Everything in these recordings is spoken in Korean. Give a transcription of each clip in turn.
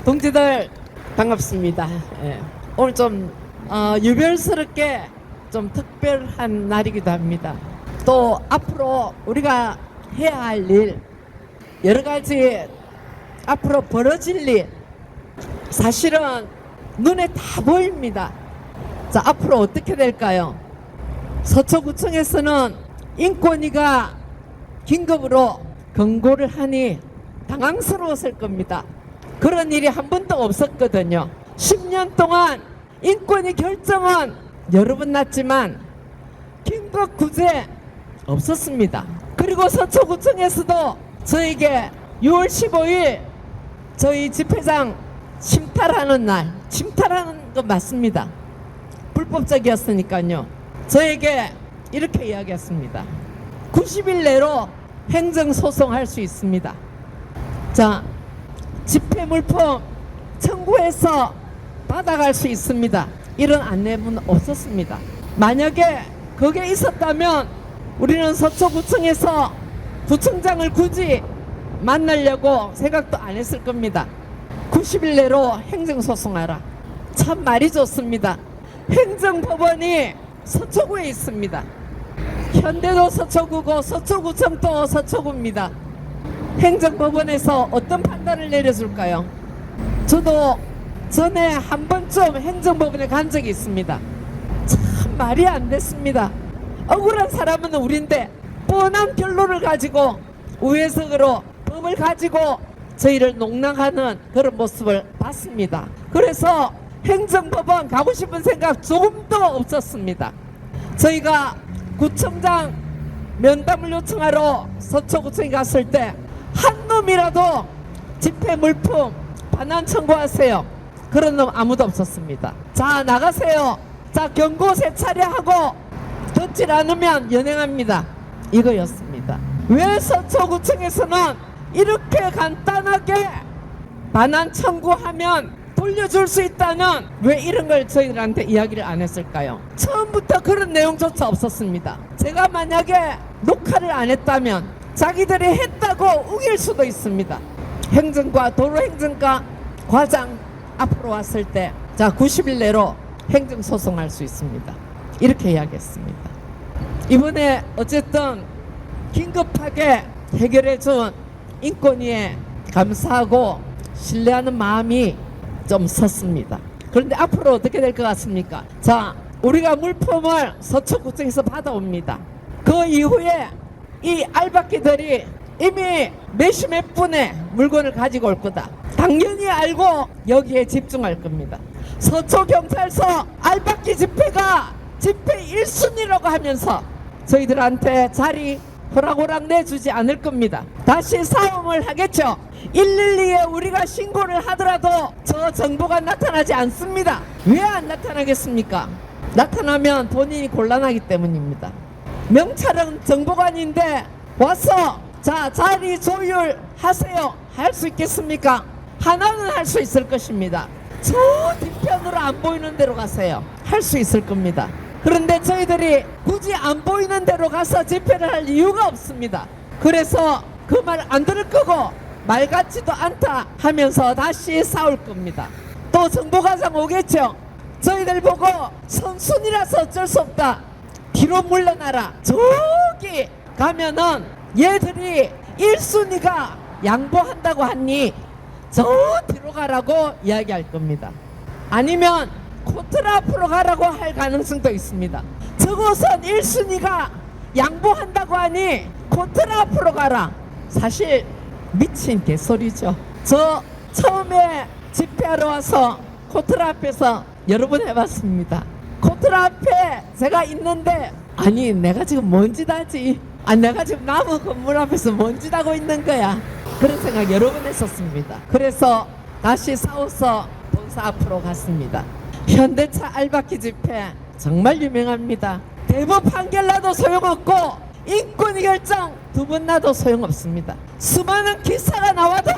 동지들 반갑습니다. 예. 오늘 좀 유별스럽게 좀 특별한 날이기도 합니다. 또 앞으로 우리가 해야 할 일, 여러 가지 앞으로 벌어질 일, 사실은 눈에 다 보입니다. 자, 앞으로 어떻게 될까요? 서초구청에서는 인권위가 긴급으로 권고를 하니 당황스러웠을 겁니다. 그런 일이 한 번도 없었거든요. 10년 동안 인권위 결정은 여러 번 났지만 긴급 구제 없었습니다. 그리고 서초구청에서도 저에게 6월 15일 저희 집회장 침탈하는 날, 침탈하는 거 맞습니다. 불법적이었으니까요. 저에게 이렇게 이야기했습니다. 90일 내로 행정소송할 수 있습니다. 자, 집회 물품 청구해서 받아갈 수 있습니다. 이런 안내문 없었습니다. 만약에 그게 있었다면 우리는 서초구청에서 구청장을 굳이 만나려고 생각도 안 했을 겁니다. 90일 내로 행정소송하라. 참 말이 좋습니다. 행정법원이 서초구에 있습니다. 현대도 서초구고 서초구청도 서초구입니다. 행정법원에서 어떤 판단을 내려줄까요? 저도 전에 한 번쯤 행정법원에 간 적이 있습니다. 참 말이 안 됐습니다. 억울한 사람은 우린데 뻔한 결론을 가지고 우회석으로 법을 가지고 저희를 농락하는 그런 모습을 봤습니다. 그래서 행정법원 가고 싶은 생각 조금도 없었습니다. 저희가 구청장 면담을 요청하러 서초구청에 갔을 때 한 놈이라도 집회 물품 반환 청구하세요. 그런 놈 아무도 없었습니다. 자, 나가세요. 자, 경고 세 차례 하고 듣질 않으면 연행합니다. 이거였습니다. 왜 서초구청에서는 이렇게 간단하게 반환 청구하면 돌려줄 수 있다는 왜 이런 걸 저희들한테 이야기를 안 했을까요? 처음부터 그런 내용조차 없었습니다. 제가 만약에 녹화를 안 했다면 자기들이 했다고 우길 수도 있습니다. 행정과 도로행정과 과장 앞으로 왔을 때 자, 90일 내로 행정소송할 수 있습니다. 이렇게 이야기했습니다. 이번에 어쨌든 긴급하게 해결해준 인권위에 감사하고 신뢰하는 마음이 좀 섰습니다. 그런데 앞으로 어떻게 될 것 같습니까? 자, 우리가 물품을 서초구청에서 받아옵니다. 그 이후에 이 알박기들이 이미 몇 분에 물건을 가지고 올 거다. 당연히 알고 여기에 집중할 겁니다. 서초경찰서 알박기 집회가 집회 1순위라고 하면서 저희들한테 자리 호락호락 내주지 않을 겁니다. 다시 싸움을 하겠죠. 112에 우리가 신고를 하더라도 저 정보가 나타나지 않습니다. 왜 안 나타나겠습니까? 나타나면 본인이 곤란하기 때문입니다. 명찰은 정보관인데 와서 자, 자리 조율하세요. 할 수 있겠습니까? 하나는 할 수 있을 것입니다. 저 뒤편으로 안 보이는 데로 가세요. 할 수 있을 겁니다. 그런데 저희들이 굳이 안 보이는 데로 가서 집회를 할 이유가 없습니다. 그래서 그 말 안 들을 거고 말 같지도 않다 하면서 다시 싸울 겁니다. 또 정보과장 오겠죠. 저희들 보고 선순이라서 어쩔 수 없다. 뒤로 물러나라. 저기 가면은 얘들이 1순위가 양보한다고 하니 저 뒤로 가라고 이야기할 겁니다. 아니면 코트를 앞으로 가라고 할 가능성도 있습니다. 저곳은 1순위가 양보한다고 하니 코트를 앞으로 가라. 사실 미친 개소리죠. 저 처음에 집회하러 와서 코트라 앞에서 여러 번 해봤습니다. 코트라 앞에 제가 있는데 아니 내가 지금 뭔 짓 하지? 내가 지금 나무 건물 앞에서 뭔 짓 하고 있는 거야? 그런 생각 여러 번 했었습니다. 그래서 다시 싸워서 본사 앞으로 갔습니다. 현대차 알박기 집회 정말 유명합니다. 대법 판결 나도 소용없고 인권위 결정 2번 나도 소용없습니다. 수많은 기사가 나와도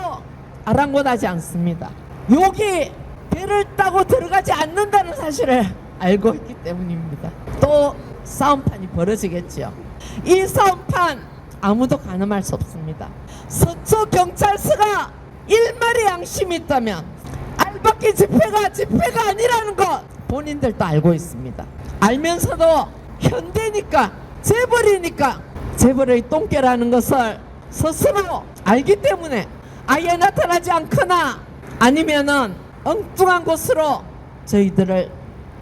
아랑곳하지 않습니다. 여기 배를 타고 들어가지 않는다는 사실을 알고 있기 때문입니다. 또 싸움판이 벌어지겠죠. 이 싸움판 아무도 가늠할 수 없습니다. 서초경찰서가 일말의 양심이 있다면 알박기 집회가 아니라는 것 본인들도 알고 있습니다. 알면서도 현대니까 재벌의 똥개라는 것을 스스로 알기 때문에 아예 나타나지 않거나 아니면은 엉뚱한 곳으로 저희들을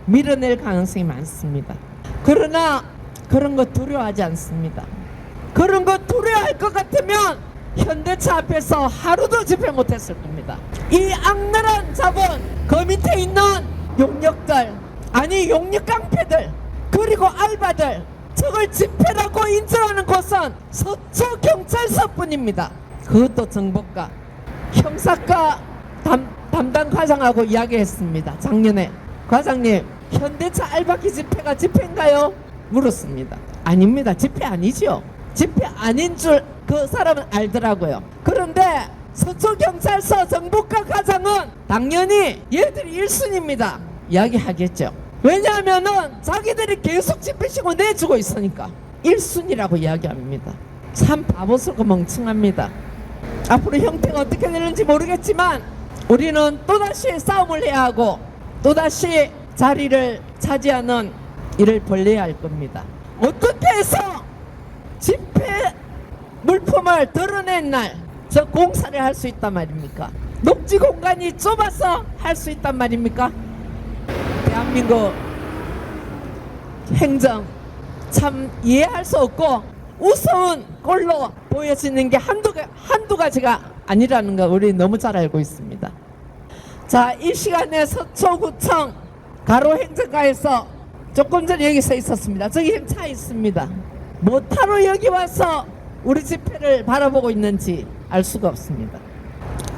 밀어낼 가능성이 많습니다. 그러나 그런 거 두려워하지 않습니다. 그런 거 두려워할 것 같으면 현대차 앞에서 하루도 집회 못했을 겁니다. 이 악랄한 자본 그 밑에 있는 용역들 아니 용역깡패들 그리고 알바들 저걸 집회라고 인정하는 곳은 서초경찰서뿐입니다. 그것도 정보과 형사과 담당 과장하고 이야기했습니다. 작년에 과장님 현대차 알바기 집회가 집회인가요? 물었습니다. 아닙니다. 집회 아니죠. 집회 아닌 줄 그 사람은 알더라고요. 그런데 서초경찰서 정보과 과장은 당연히 얘들이 1순위입니다 이야기하겠죠. 왜냐하면은 자기들이 계속 집회시고 내주고 있으니까 1순위라고 이야기합니다. 참 바보스럽고 멍청합니다. 앞으로 형태가 어떻게 되는지 모르겠지만 우리는 또다시 싸움을 해야 하고 또다시 자리를 차지하는 일을 벌려야 할 겁니다. 어떻게 해서 집회 물품을 드러낸 날 저 공사를 할 수 있단 말입니까? 녹지 공간이 좁아서 할 수 있단 말입니까? 대한민국 행정 참 이해할 수 없고 우스운 꼴로 보여지는 게 한두 가지가 아니라는 거 우리 너무 잘 알고 있습니다. 자, 이 시간에 서초구청 가로행정과에서 조금 전에 여기 서 있었습니다. 저기 차 있습니다. 뭐하러 여기 와서 우리 집회를 바라보고 있는지 알 수가 없습니다.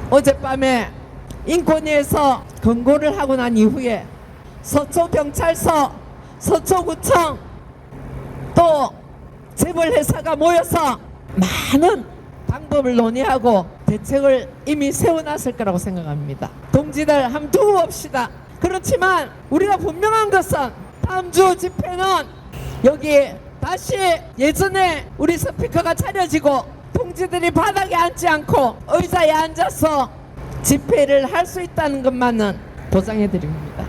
어젯밤에 인권위에서 권고를 하고 난 이후에 서초경찰서, 서초구청 또 재벌회사가 모여서 많은 방법을 논의하고 대책을 이미 세워놨을 거라고 생각합니다. 동지들 한번 두고 봅시다. 그렇지만 우리가 분명한 것은 다음 주 집회는 여기 다시 예전에 우리 스피커가 차려지고 동지들이 바닥에 앉지 않고 의자에 앉아서 집회를 할 수 있다는 것만은 보장해 드립니다.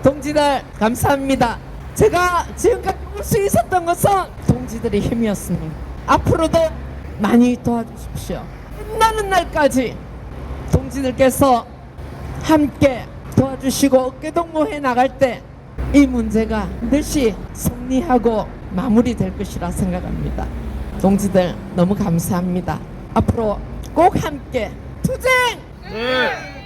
동지들 감사합니다. 제가 지금까지 볼 수 있었던 것은 동지들의 힘이었습니다. 앞으로도 많이 도와주십시오. 끝나는 날까지 동지들께서 함께 도와주시고 어깨동무해 나갈 때 이 문제가 반드시 승리하고 마무리될 것이라 생각합니다. 동지들 너무 감사합니다. 앞으로 꼭 함께 투쟁! 네.